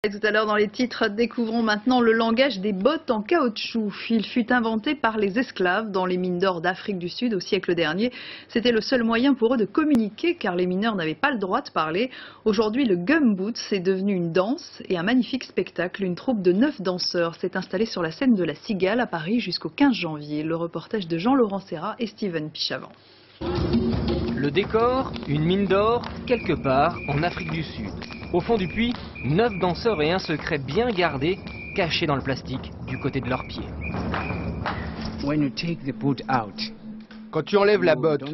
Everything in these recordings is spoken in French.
Et tout à l'heure dans les titres, découvrons maintenant le langage des bottes en caoutchouc. Il fut inventé par les esclaves dans les mines d'or d'Afrique du Sud au siècle dernier. C'était le seul moyen pour eux de communiquer car les mineurs n'avaient pas le droit de parler. Aujourd'hui, le gumboots est devenu une danse et un magnifique spectacle. Une troupe de 9 danseurs s'est installée sur la scène de la Cigale à Paris jusqu'au 15 janvier. Le reportage de Jean-Laurent Serra et Steven Pichavant. Le décor, une mine d'or, quelque part en Afrique du Sud. Au fond du puits, 9 danseurs et un secret bien gardé, cachés dans le plastique du côté de leurs pieds. Quand tu enlèves la botte,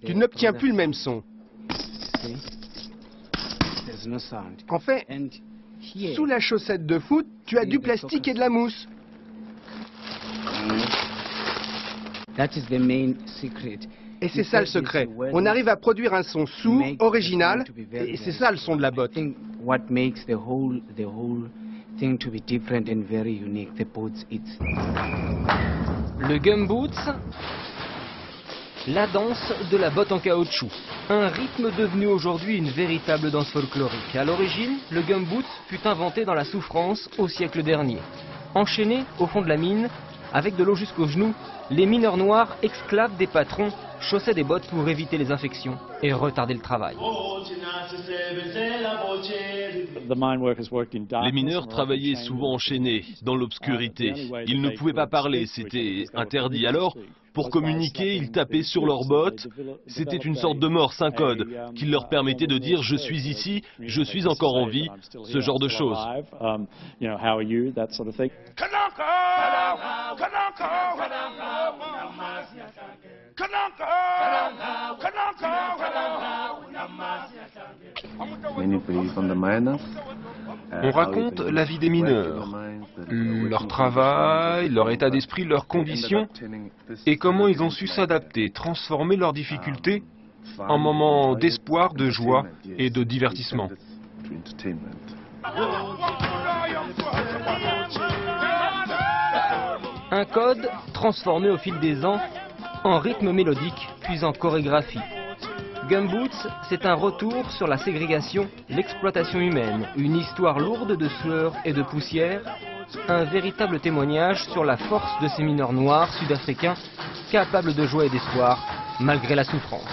tu n'obtiens plus le même son. En fait, sous la chaussette de foot, tu as du plastique et de la mousse. Et c'est ça le secret. On arrive à produire un son sourd, original, et c'est ça le son de la botte. Le gumboots, la danse de la botte en caoutchouc. Un rythme devenu aujourd'hui une véritable danse folklorique. À l'origine, le gumboots fut inventé dans la souffrance au siècle dernier. Enchaînés au fond de la mine, avec de l'eau jusqu'aux genoux, les mineurs noirs, esclaves des patrons, chaussaient des bottes pour éviter les infections et retarder le travail. Les mineurs travaillaient souvent enchaînés, dans l'obscurité. Ils ne pouvaient pas parler, c'était interdit. Alors, pour communiquer, ils tapaient sur leurs bottes. C'était une sorte de morse, un code, qui leur permettait de dire « je suis ici, je suis encore en vie », ce genre de choses. On raconte la vie des mineurs, leur travail, leur état d'esprit, leurs conditions et comment ils ont su s'adapter, transformer leurs difficultés en moments d'espoir, de joie et de divertissement. Un code transformé au fil des ans en rythme mélodique, puis en chorégraphie. Gumboots, c'est un retour sur la ségrégation, l'exploitation humaine, une histoire lourde de sueur et de poussière, un véritable témoignage sur la force de ces mineurs noirs sud-africains, capables de joie et d'espoir, malgré la souffrance.